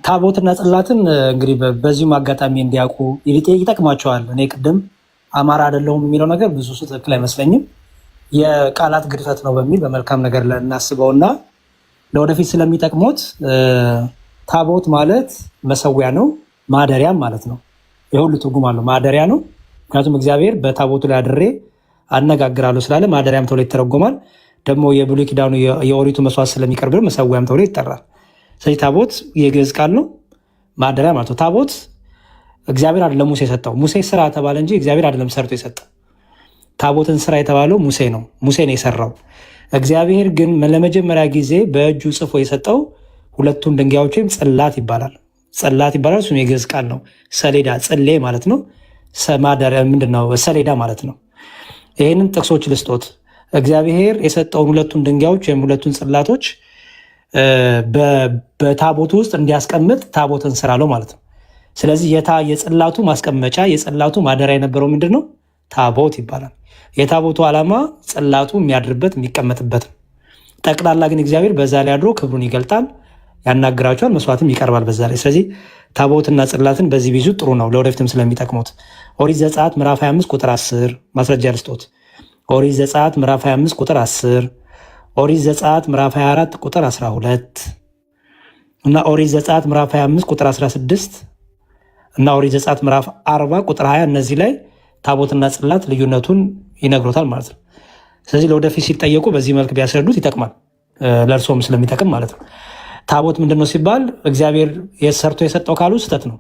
ታቦትና ጽላትን እንግዲህ በዚሁም አጋጣሚ እንዲያውቁ ይጠቅማቸዋል። እኔ ቅድም አማራ አይደለሁም የሚለው ነገር ብዙ ትክክል አይመስለኝም። የቃላት ግድፈት ነው በሚል በመልካም ነገር እናስበውና ለወደፊት ስለሚጠቅሙት ታቦት ማለት መሰዊያ ነው፣ ማደሪያም ማለት ነው። የሁሉ ትርጉም አለው። ማደሪያ ነው፣ ምክንያቱም እግዚአብሔር በታቦቱ ላይ አድሬ አነጋግራለሁ ስላለ ማደሪያም ተብሎ ይተረጎማል። ደግሞ የብሉይ ኪዳኑ የኦሪቱ መስዋዕት ስለሚቀርብ መሰዊያም ተብሎ ይጠራል። ስለዚህ ታቦት የግዕዝ ቃል ነው፣ ማደሪያ ማለት ነው። ታቦት እግዚአብሔር አይደለም ሙሴ የሰጠው። ሙሴ ስራ ተባለ እንጂ እግዚአብሔር አይደለም ሰርቶ የሰጠው። ታቦትን ስራ የተባለው ሙሴ ነው። ሙሴ ነው የሰራው። እግዚአብሔር ግን ለመጀመሪያ ጊዜ በእጁ ጽፎ የሰጠው ሁለቱን ድንጋዮች ወይም ጽላት ይባላል። ጽላት ይባላል። እሱም የግዕዝ ቃል ነው። ሰሌዳ ጽሌ ማለት ነው። ማደሪያ ምንድነው? ሰሌዳ ማለት ነው። ይህንን ጥቅሶች ልስጦት። እግዚአብሔር የሰጠውን ሁለቱን ድንጋዮች ወይም ሁለቱን ጽላቶች በታቦቱ ውስጥ እንዲያስቀምጥ ታቦትን ስራ አለው ማለት ነው። ስለዚህ የጽላቱ ማስቀመጫ የጽላቱ ማደሪያ የነበረው ምንድን ነው? ታቦት ይባላል። የታቦቱ ዓላማ ጽላቱ የሚያድርበት የሚቀመጥበት ነው። ጠቅላላ ግን እግዚአብሔር በዛ ላይ አድሮ ክብሩን ይገልጣል፣ ያናግራቸዋል፣ መስዋዕትም ይቀርባል በዛ ላይ። ስለዚህ ታቦትና ጽላትን በዚህ ቢዙ ጥሩ ነው፣ ለወደፊትም ስለሚጠቅሙት። ኦሪት ዘጸአት ምዕራፍ 25 ቁጥር 10 ማስረጃ ልስጦት። ኦሪት ዘጸአት ምዕራፍ 25 ቁጥር 10፣ ኦሪት ዘጸአት ምዕራፍ 24 ቁጥር 12 እና ኦሪት ዘጸአት ምዕራፍ 25 ቁጥር 16 እና ኦሪት ዘጸአት ምዕራፍ 40 ቁጥር 20 እነዚህ ላይ ታቦትና ጽላት ልዩነቱን ይነግሮታል ማለት ነው። ስለዚህ ለወደፊት ሲጠየቁ በዚህ መልክ ቢያስረዱት ይጠቅማል፣ ለእርሶም ስለሚጠቅም ማለት ነው። ታቦት ምንድነው ሲባል እግዚአብሔር ሰርቶ የሰጠው ካሉ ስህተት ነው።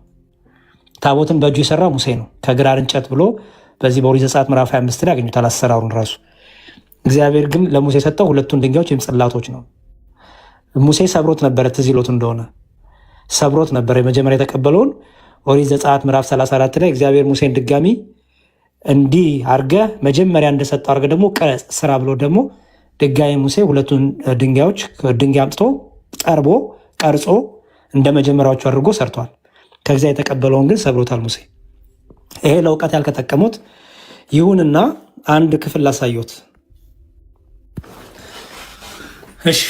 ታቦትን በእጁ የሰራ ሙሴ ነው፣ ከግራር እንጨት ብሎ በዚህ በኦሪት ዘጸአት ምዕራፍ 25 ላይ ያገኙታል አሰራሩን ራሱ። እግዚአብሔር ግን ለሙሴ የሰጠው ሁለቱን ድንጋዮች ወይም ጽላቶች ነው። ሙሴ ሰብሮት ነበረ፣ ትዝ ይሎት እንደሆነ ሰብሮት ነበረ የመጀመሪያ የተቀበለውን። ኦሪት ዘጸአት ምዕራፍ 34 ላይ እግዚአብሔር ሙሴን ድጋሚ እንዲህ አርገህ መጀመሪያ እንደሰጠው አርገህ ደግሞ ቀረጽ ስራ ብሎ ደግሞ ድጋሚ ሙሴ ሁለቱን ድንጋዮች ድንጋይ አምጥቶ ጠርቦ ቀርጾ እንደ መጀመሪያዎቹ አድርጎ ሰርቷል። ከዚያ የተቀበለውን ግን ሰብሮታል ሙሴ። ይሄ ለእውቀት ያልተጠቀሙት ይሁንና አንድ ክፍል ላሳዩት። እሺ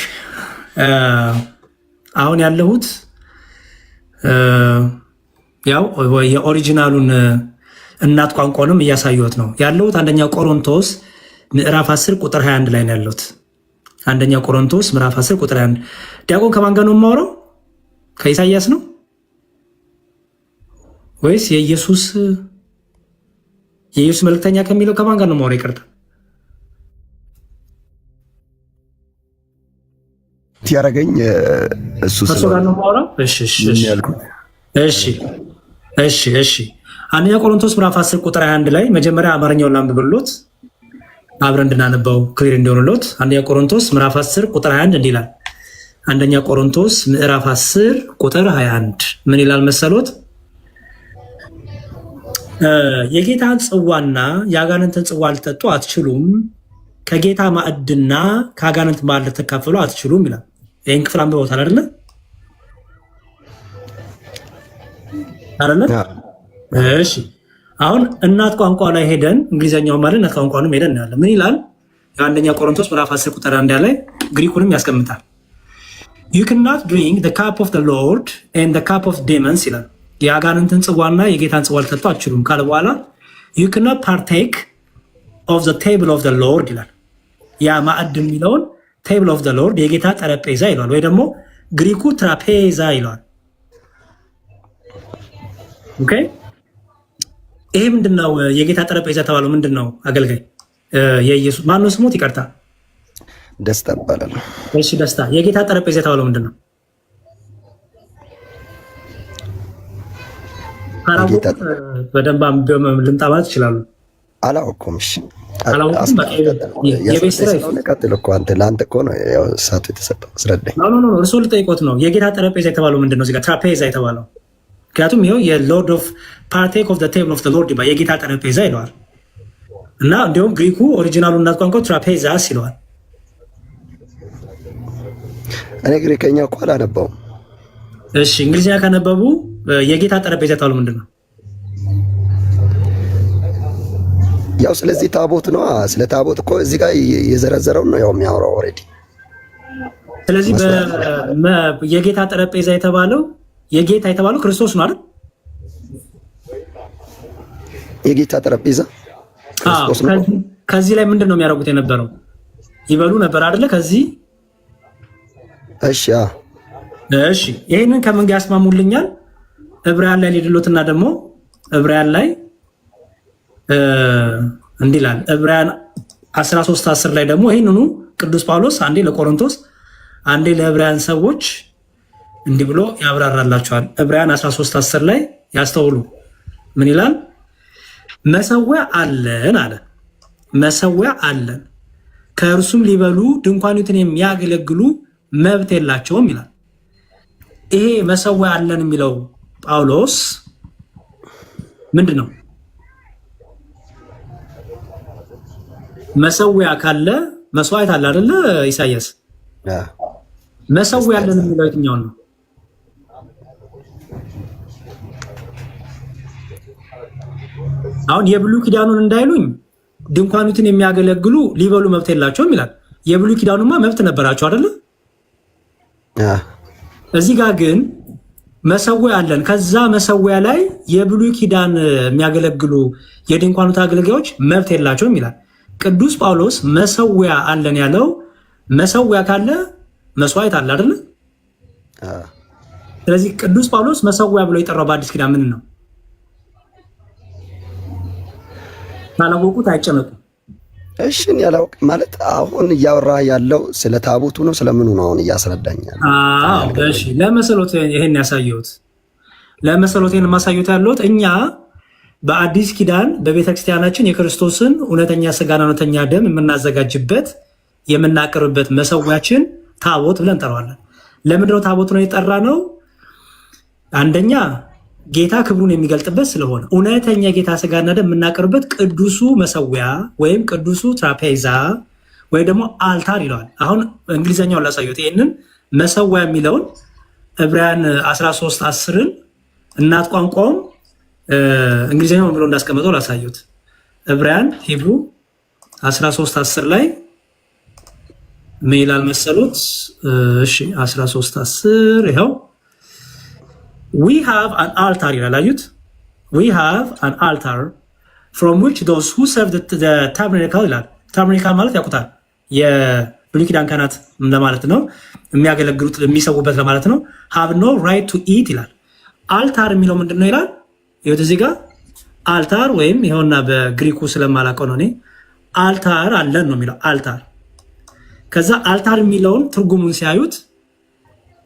አሁን ያለሁት ያው የኦሪጂናሉን እናት ቋንቋንም እያሳዩት ነው ያለሁት። አንደኛ ቆሮንቶስ ምዕራፍ 10 ቁጥር 21 ላይ ነው ያለሁት። አንደኛ ቆሮንቶስ ምዕራፍ 10 ቁጥር 21። ዲያቆን ከማን ጋር ነው የማወራው? ከኢሳይያስ ነው ወይስ የኢየሱስ መልእክተኛ ከሚለው ከማን ጋር ነው የማወራው? ይቅርታ ያረገኝ እሱ ጋር ነው የማወራው። እሺ አንደኛ ቆሮንቶስ ምዕራፍ 10 ቁጥር 21 ላይ መጀመሪያ አማርኛውን ላንብብሎት አብረን እንድናነበው ክሊር እንዲሆንሎት። አንደኛ ቆሮንቶስ ምዕራፍ 10 ቁጥር 21 እንዲህ ይላል። አንደኛ ቆሮንቶስ ምዕራፍ 10 ቁጥር 21 ምን ይላል መሰሎት? የጌታን ጽዋና የአጋንንትን ጽዋ ልትጠጡ አትችሉም፣ ከጌታ ማዕድና ከአጋንንት ማዕድ ልትካፈሉ አትችሉም ይላል። ይህን ክፍል አንብበውታል አይደለ? እሺ አሁን እናት ቋንቋ ላይ ሄደን እንግሊዘኛው ማለት እናት ቋንቋንም ሄደን እናያለን። ምን ይላል? የአንደኛ ቆሮንቶስ ምዕራፍ 10 ቁጥር 1 ላይ ግሪኩንም ያስቀምጣል። you cannot drink the cup of the Lord and the cup of demons ይላል። የአጋንንትን ጽዋና የጌታን ጽዋ ልትጠጡ አትችሉም ካለ በኋላ you cannot partake of the table of the Lord ይላል። ያ ማዕድ የሚለውን table of the Lord የጌታ ጠረጴዛ ይለዋል፣ ወይ ደግሞ ግሪኩ ትራፔዛ ይለዋል። ኦኬ ይሄ ምንድነው? የጌታ ጠረጴዛ የተባለው ምንድነው? አገልጋይ የኢየሱስ ማን ነው ስሞት? ይቀርታ ደስታ ይባላል። እሺ ደስታ። የጌታ ጠረጴዛ የተባለው ምንድነው? በደንብ ልምጣ ማለት ይችላሉ። አላውቅም። እሺ ቀጥል እኮ አንተ ለአንተ እኮ ነው ያው እሳቱ የተሰጠው። አስረዳኝ። እርሶ ልጠይቆት ነው። የጌታ ጠረጴዛ የተባለው ምንድነው? እዚህ ጋር ትራፔዛ የተባለው ምክንያቱም ይኸው የሎርድ ኦፍ ፓርቴክ ኦፍ ቴብል ኦፍ ሎርድ ይባል የጌታ ጠረጴዛ ይለዋል። እና እንዲሁም ግሪኩ ኦሪጂናሉ እናት ቋንቋ ትራፔዛስ ይለዋል። እኔ ግሪከኛ እኮ አላነበውም። እሺ እንግሊዝኛ ካነበቡ የጌታ ጠረጴዛ የተባለው ምንድን ነው? ያው ስለዚህ ታቦት ነው። ስለ ታቦት እኮ እዚህ ጋር የዘረዘረው ነው ያው የሚያወራው ኦልሬዲ። ስለዚህ የጌታ ጠረጴዛ የተባለው የጌታ የተባለው ክርስቶስ ነው አይደል? የጌታ ጠረጴዛ ክርስቶስ ነው። ከዚህ ላይ ምንድን ነው የሚያደርጉት የነበረው? ይበሉ ነበር አይደለ? ከዚህ እሺ፣ ይህንን ከምን ጋር ያስማሙልኛል? ዕብራውያን ላይ ሊድሎትና ደግሞ ዕብራውያን ላይ እንዲህ ይላል። ዕብራውያን 13:10 ላይ ደግሞ ይህንኑ ቅዱስ ጳውሎስ አንዴ ለቆሮንቶስ አንዴ ለዕብራውያን ሰዎች እንዲህ ብሎ ያብራራላቸዋል። ዕብራውያን 13:10 ላይ ያስተውሉ። ምን ይላል? መሰዊያ አለን አለ። መሰዊያ አለን፣ ከእርሱም ሊበሉ ድንኳኒቱን የሚያገለግሉ መብት የላቸውም ይላል። ይሄ መሰዊያ አለን የሚለው ጳውሎስ ምንድን ነው? መሰዊያ ካለ መስዋዕት አለ አይደለ? ኢሳያስ መሰዊያ አለን የሚለው የትኛውን ነው? አሁን የብሉይ ኪዳኑን እንዳይሉኝ ድንኳኒቱን የሚያገለግሉ ሊበሉ መብት የላቸውም ይላል። የብሉይ ኪዳኑማ መብት ነበራቸው አይደለ? እዚህ ጋር ግን መሰዊያ አለን። ከዛ መሰዊያ ላይ የብሉይ ኪዳን የሚያገለግሉ የድንኳኑት አገልጋዮች መብት የላቸውም ይላል። ቅዱስ ጳውሎስ መሰዊያ አለን ያለው መሰዊያ ካለ መስዋዕት አለ አይደለ? ስለዚህ ቅዱስ ጳውሎስ መሰዊያ ብሎ የጠራው በአዲስ ኪዳን ምን ነው? ካላወቁት አይጨነቁም። እሺ ያላውቅ ማለት አሁን እያወራ ያለው ስለ ታቦቱ ነው፣ ስለምኑ ነው አሁን እያስረዳኛል? እሺ ለመሰሎት ይሄን ያሳየሁት ለመሰሎቴን ማሳየት ያለሁት እኛ በአዲስ ኪዳን በቤተክርስቲያናችን የክርስቶስን እውነተኛ ስጋና እውነተኛ ደም የምናዘጋጅበት የምናቀርብበት መሰዊያችን ታቦት ብለን እንጠራዋለን። ለምንድነው ታቦት ነው የጠራ ነው? አንደኛ ጌታ ክብሩን የሚገልጥበት ስለሆነ እውነተኛ ጌታ ስጋና ደም የምናቀርብበት ቅዱሱ መሰዊያ ወይም ቅዱሱ ትራፔዛ ወይ ደግሞ አልታር ይለዋል። አሁን እንግሊዝኛውን ላሳዩት። ይህንን መሰዊያ የሚለውን ዕብራውያን 13:10 እናት ቋንቋውም እንግሊዝኛውን ብሎ እንዳስቀመጠው ላሳዩት። ዕብራውያን ሂብሩ 13:10 ላይ ምን ይላል መሰሉት? እሺ 13:10 ይኸው we have an altar ይላል። አዩት? we have an altar from which those who serve the tabernacle ይላል። ታበርናክል ማለት ያውቁታል፣ የብሉይ ኪዳን ካህናት ለማለት ነው፣ የሚያገለግሉት የሚሰውበት ለማለት ነው። have no right to eat ይላል። አልታር የሚለው ምንድነው ይላል? ይኸው እዚህ ጋር አልታር ወይም ይኸውና በግሪኩ ስለማላውቀው ነው እኔ አልታር አለን ነው የሚለው አልታር። ከዛ አልታር የሚለውን ትርጉሙን ሲያዩት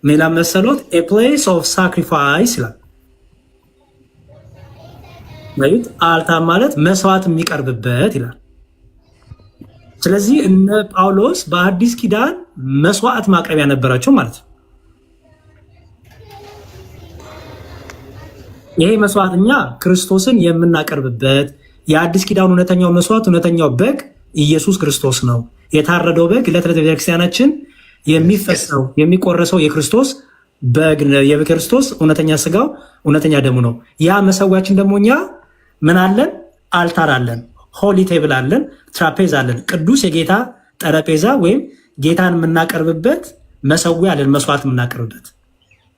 ሜላ መሰሎት a place of sacrifice ይላል። ማለት አልታር ማለት መስዋዕት የሚቀርብበት ይላል። ስለዚህ እነ ጳውሎስ በአዲስ ኪዳን መስዋዕት ማቅረቢያ ነበራቸው ማለት ነው። ይሄ መስዋዕት እኛ ክርስቶስን የምናቀርብበት የአዲስ ኪዳን እውነተኛው መስዋዕት እውነተኛው በግ ኢየሱስ ክርስቶስ ነው። የታረደው በግ ለተለተ ቤተክርስቲያናችን የሚፈሰው የሚቆረሰው የክርስቶስ በግ የክርስቶስ እውነተኛ ስጋው እውነተኛ ደሙ ነው። ያ መሰዊያችን ደግሞ እኛ ምን አለን? አልታር አለን፣ ሆሊ ቴብል አለን፣ ትራፔዝ አለን፣ ቅዱስ የጌታ ጠረጴዛ ወይም ጌታን የምናቀርብበት መሰዊያ አለን፣ መስዋዕት የምናቀርብበት።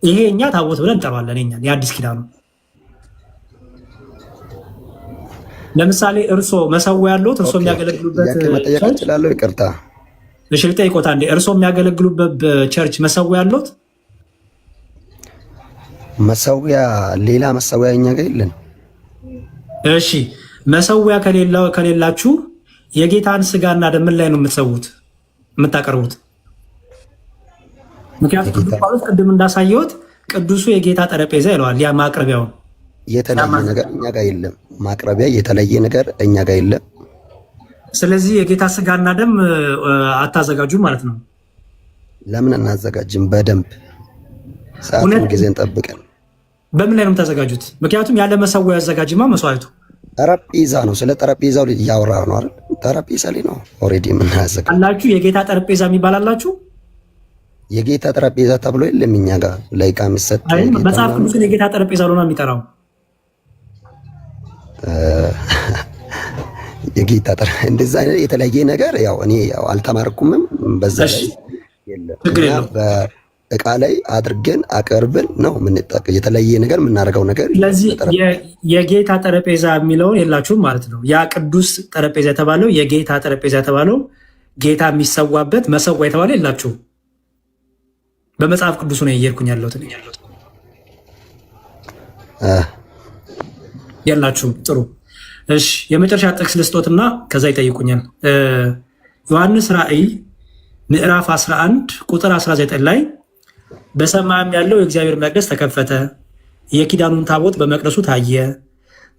ይሄ እኛ ታቦት ብለን እንጠራዋለን። እኛ የአዲስ ኪዳኑ ለምሳሌ እርሶ መሰዊያ ያለዎት እርሶ የሚያገለግሉበት መጠየቅ እችላለሁ? ይቅርታ እሺ ልጠይቅዎት አንዴ። እርሶ የሚያገለግሉበት ቸርች መሰዊያ ያለዎት? መሰዊያ ሌላ መሰዊያ እኛ ጋር የለን። እሺ መሰዊያ ከሌላችሁ የጌታን ስጋና ደም ምን ላይ ነው የምትሰዉት የምታቀርቡት? ምክንያቱም ቅዱስ ጳውሎስ ቅድም እንዳሳየሁት ቅዱሱ የጌታ ጠረጴዛ ይለዋል። ያ ማቅረቢያውን የተለየ ነገር እኛ ጋር የለም። ማቅረቢያ የተለየ ነገር እኛ ጋር የለም። ስለዚህ የጌታ ስጋና ደም አታዘጋጁ ማለት ነው። ለምን እናዘጋጅም? በደንብ ሰዓቱን ጊዜን ጠብቀን። በምን ላይ ነው የምታዘጋጁት? ምክንያቱም ያለ መሰዊያ ያዘጋጅማ መስዋዕቱ ጠረጴዛ ነው። ስለ ጠረጴዛው እያወራ ነው አይደል? ጠረጴዛ ላይ ነው ኦልሬዲ የምናዘጋጅ አላችሁ። የጌታ ጠረጴዛ የሚባል አላችሁ? የጌታ ጠረጴዛ ተብሎ የለም እኛ ጋር ለይቃ የሚሰጥ መጽሐፍ ቅዱስን የጌታ ጠረጴዛ ብሎ ነው የሚጠራው። የጌታ እንደዛ አይነት የተለያየ ነገር ያው እኔ ያው አልተማርኩምም በዛ ላይ የለም። እቃ ላይ አድርገን አቀርብን ነው የምንጠቀም። የተለየ ነገር የምናደርገው ነገር። ስለዚህ የጌታ ጠረጴዛ የሚለውን የላችሁም ማለት ነው። ያ ቅዱስ ጠረጴዛ የተባለው የጌታ ጠረጴዛ የተባለው ጌታ የሚሰዋበት መሰዋ የተባለ የላችሁም። በመጽሐፍ ቅዱስ ነው እየሄድኩኝ ያለሁት የላችሁም። ጥሩ እሺ፣ የመጨረሻ ጥቅስ ልስጦትና ከዛ ይጠይቁኛል። ዮሐንስ ራእይ ምዕራፍ 11 ቁጥር 19 ላይ በሰማይም ያለው የእግዚአብሔር መቅደስ ተከፈተ፣ የኪዳኑን ታቦት በመቅደሱ ታየ፣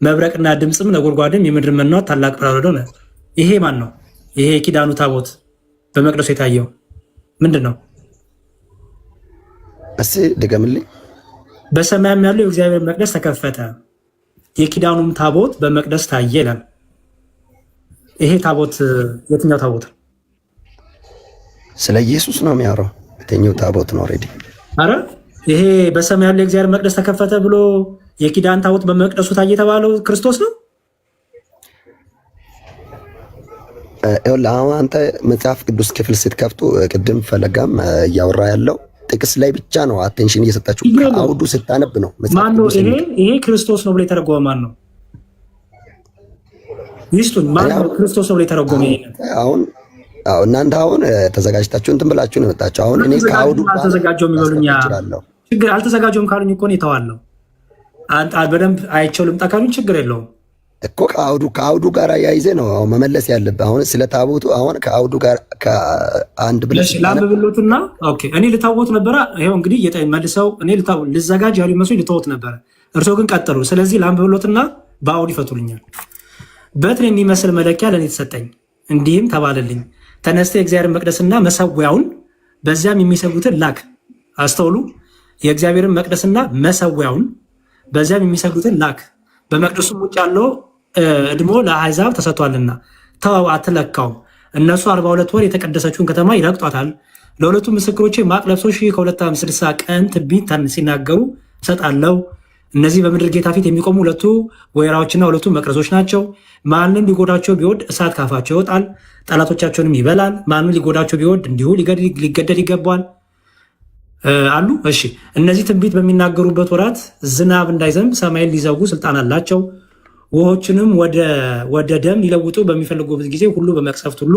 መብረቅና ድምፅም ነጎድጓድም የምድር መናወጥ ታላቅ ብርሃን ሆነ። ይሄ ማን ነው? ይሄ የኪዳኑ ታቦት በመቅደሱ የታየው ምንድን ነው? እስኪ ድገምልኝ። በሰማይም ያለው የእግዚአብሔር መቅደስ ተከፈተ፣ የኪዳኑም ታቦት በመቅደስ ታየ ይላል። ይሄ ታቦት የትኛው ታቦት? ስለ ኢየሱስ ነው የሚያወራው። የትኛው ታቦት ነው? ኦልሬዲ አረ ይሄ በሰማይ ያለው የእግዚአብሔር መቅደስ ተከፈተ ብሎ የኪዳን ታቦት በመቅደሱ ታየ የተባለው ክርስቶስ ነው። አሁን አንተ መጽሐፍ ቅዱስ ክፍል ስትከፍቱ ቅድም ፈለጋም እያወራ ያለው ጥቅስ ላይ ብቻ ነው አቴንሽን እየሰጣችሁ። ከአውዱ ስታነብ ነው ማን ነው ይሄ ክርስቶስ ነው ብሎ የተረጎመ ማን ነው? ይስጡን። ማን ነው ክርስቶስ ነው ብሎ የተረጎመ? አሁን እናንተ አሁን ተዘጋጅታችሁ እንትን ብላችሁ ነው የመጣችሁ። አሁን እኔ ከአውዱ አልተዘጋጀውም ይበሉኛ። ችግር አልተዘጋጀውም ካሉኝ እኮ ነው የተዋለው። በደንብ አይቼው ልምጣ ካሉኝ ችግር የለውም እኮ ከአውዱ ጋር ያይዘ ነው መመለስ ያለብህ። አሁን ስለ ታቦቱ አሁን ከአውዱ ጋር ከአንድ ብለሽ ላምብሎትና ኦኬ፣ እኔ ልታወት ነበረ። ይሄው እንግዲህ መልሰው እኔ ልዘጋጅ ያሉ መስሎኝ ልታወት ነበረ። እርስዎ ግን ቀጠሉ። ስለዚህ ላምብሎትና በአውድ ይፈቱልኛል። በትር የሚመስል መለኪያ ለእኔ ተሰጠኝ፣ እንዲህም ተባለልኝ፣ ተነስተ የእግዚአብሔር መቅደስና መሰዊያውን በዚያም የሚሰግዱትን ላክ። አስተውሉ። የእግዚአብሔርን መቅደስና መሰዊያውን በዚያም የሚሰግዱትን ላክ። በመቅደሱም ውጭ ያለው እድሞ ለአሕዛብ ተሰጥቷልና ተው አትለካው። እነሱ 42 ወር የተቀደሰችውን ከተማ ይረግጧታል። ለሁለቱ ምስክሮቼ ማቅ ለብሰው 260 ቀን ትንቢት ሲናገሩ እሰጣለሁ። እነዚህ በምድር ጌታ ፊት የሚቆሙ ሁለቱ ወይራዎችና ሁለቱ መቅረዞች ናቸው። ማንም ሊጎዳቸው ቢወድ እሳት ካፋቸው ይወጣል፣ ጠላቶቻቸውንም ይበላል። ማንም ሊጎዳቸው ቢወድ እንዲሁ ሊገደል ይገባዋል አሉ። እሺ፣ እነዚህ ትንቢት በሚናገሩበት ወራት ዝናብ እንዳይዘንብ ሰማይን ሊዘጉ ስልጣን አላቸው። ውሆችንም ወደ ደም ሊለውጡ በሚፈልጉበት ጊዜ ሁሉ በመቅሰፍት ሁሉ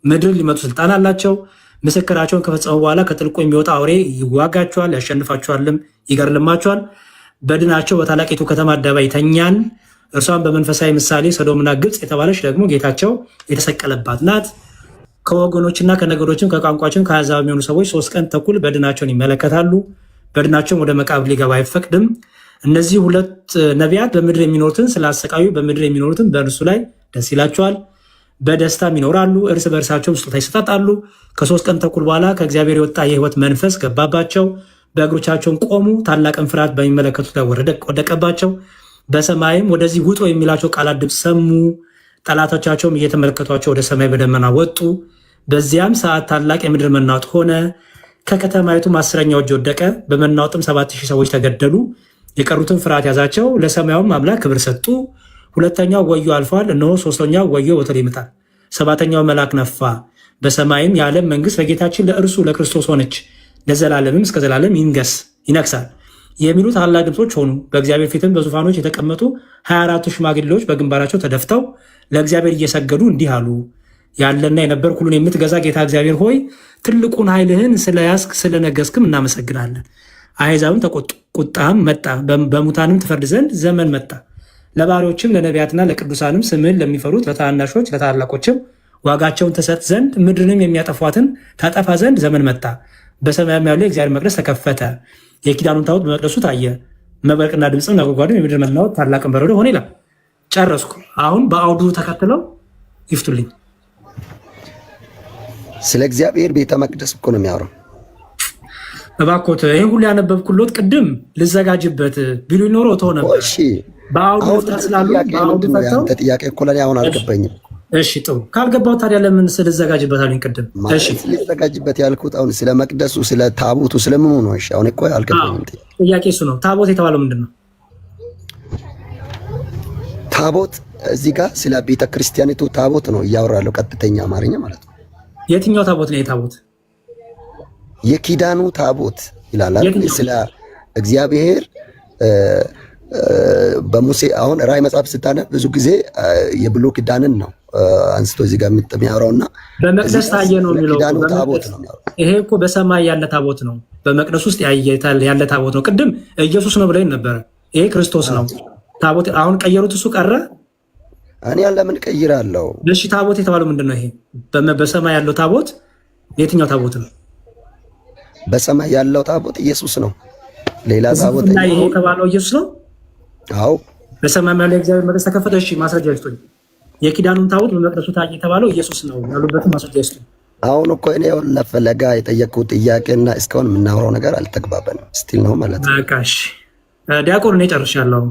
ምድር ሊመቱ ስልጣን አላቸው። ምስክራቸውን ከፈጸሙ በኋላ ከጥልቁ የሚወጣ አውሬ ይዋጋቸዋል፣ ያሸንፋቸዋልም፣ ይገርልማቸዋል። በድናቸው በታላቂቱ ከተማ አደባባይ ተኛን። እርሷን በመንፈሳዊ ምሳሌ ሰዶምና ግብፅ የተባለች ደግሞ ጌታቸው የተሰቀለባት ናት። ከወገኖችና ከነገዶችም ከቋንቋችን ከአሕዛብ የሚሆኑ ሰዎች 3 ቀን ተኩል በድናቸውን ይመለከታሉ። በድናቸውን ወደ መቃብር ሊገባ አይፈቅድም። እነዚህ 2 ነቢያት በምድር የሚኖሩትን ስላሰቃዩ በምድር የሚኖሩትን በእርሱ ላይ ደስ ይላቸዋል፣ በደስታም ይኖራሉ። እርስ በእርሳቸውም ስጦታ ይሰጣጣሉ። ከ3 ቀን ተኩል በኋላ ከእግዚአብሔር የወጣ የሕይወት መንፈስ ገባባቸው። በእግሮቻቸውን ቆሙ። ታላቅን ፍርሃት በሚመለከቱት ላይ ወደቀባቸው። በሰማይም ወደዚህ ውጡ የሚላቸው ቃላት ድምፅ ሰሙ። ጠላቶቻቸውም እየተመለከቷቸው ወደ ሰማይ በደመና ወጡ። በዚያም ሰዓት ታላቅ የምድር መናወጥ ሆነ። ከከተማይቱም 10ኛው እጅ ወደቀ። በመናወጥም 7000 ሰዎች ተገደሉ። የቀሩትን ፍርሃት ያዛቸው። ለሰማያዊም አምላክ ክብር ሰጡ። 2ኛው ወዮ አልፏል፣ እነሆ 3ኛው ወዮ በቶሎ ይመጣል። 7ኛው መልአክ ነፋ። በሰማይም የዓለም መንግስት ለጌታችን ለእርሱ ለክርስቶስ ሆነች፣ ለዘላለምም እስከ ዘላለም ይነግሳል የሚሉ ታላቅ ድምፆች ሆኑ። በእግዚአብሔር ፊትም በዙፋኖች የተቀመጡ 24ቱ ሽማግሌዎች በግንባራቸው ተደፍተው ለእግዚአብሔር እየሰገዱ እንዲህ አሉ። ያለና የነበር ሁሉን የምትገዛ ጌታ እግዚአብሔር ሆይ ትልቁን ኃይልህን ስለያዝክ ስለነገስክም እናመሰግናለን። አሕዛብም ተቆጡ፣ ቁጣም መጣ፣ በሙታንም ትፈርድ ዘንድ ዘመን መጣ። ለባሪዎችም ለነቢያትና ለቅዱሳንም ስምህን ለሚፈሩት ለታናናሾች ለታላላቆችም ዋጋቸውን ትሰጥ ዘንድ ምድርንም የሚያጠፏትን ታጠፋ ዘንድ ዘመን መጣ። በሰማያም ያለው የእግዚአብሔር መቅደስ ተከፈተ፣ የኪዳኑን ታቦት በመቅደሱ ታየ። መብረቅና ድምፅም ነጎድጓድም የምድር መናወጥ ታላቅን በረዶ ሆነ ይላል። ጨረስኩ። አሁን በአውዱ ተከትለው ይፍቱልኝ። ስለ እግዚአብሔር ቤተ መቅደስ እኮ ነው የሚያወራው። እባክዎት ይህ ሁሉ ያነበብኩሎት ቅድም ልዘጋጅበት ቢሉ ኖሮ ተሆነ ነበር። በአውዱ መፍታት ስላሉ በአውዱ ፈተው ጥያቄ እኮ ለእኔ አሁን አልገባኝም። እሺ ጥሩ ካልገባው ታዲያ ለምን ስልዘጋጅበት አሉኝ ቅድም? እሺ ልዘጋጅበት ያልኩት አሁን ስለ መቅደሱ ስለ ታቦቱ ስለምኑ ነው። እሺ አሁን እኮ አልገባኝም። ጥያቄ እሱ ነው። ታቦት የተባለው ምንድን ነው? ታቦት እዚህ ጋር ስለ ቤተ ክርስቲያኒቱ ታቦት ነው እያወራለሁ፣ ቀጥተኛ አማርኛ ማለት ነው። የትኛው ታቦት ነው? የታቦት የኪዳኑ ታቦት ይላል ስለ እግዚአብሔር በሙሴ አሁን ራእይ መጽሐፍ ስታነብ ብዙ ጊዜ የብሉይ ኪዳንን ነው አንስቶ እዚህ ጋር የሚያወራውና በመቅደስ ታየ ነው የሚለው ታቦት ነው የሚያወራው። ይሄ እኮ በሰማይ ያለ ታቦት ነው፣ በመቅደስ ውስጥ ያለ ታቦት ነው። ቅድም ኢየሱስ ነው ብለኝ ነበረ። ይሄ ክርስቶስ ነው ታቦት። አሁን ቀየሩት፣ እሱ ቀረ። እኔ ለምን ቀይራለሁ? እሺ ታቦት የተባለው ምንድነው? ይሄ በሰማይ ያለው ታቦት የትኛው ታቦት ነው? በሰማይ ያለው ታቦት ኢየሱስ ነው። ሌላ ታቦት እና ይሄ የተባለው ኢየሱስ ነው። አዎ በሰማይ ያለው እግዚአብሔር መቅደስ ተከፈተ። እሺ ማስረጃ ይስጡኝ። የኪዳኑን ታቦት በመቅደሱ ታየ የተባለው ኢየሱስ ነው ያሉበትን ማስረጃ ይስጡኝ። አሁን እኮ እኔ ለፈለጋ የጠየቅኩት ጥያቄና እስካሁን የምናወራው ነገር አልተግባበንም። ስቲል ነው ማለት ነው። በቃ እሺ ዲያቆን እኔ ጨርሻለሁ።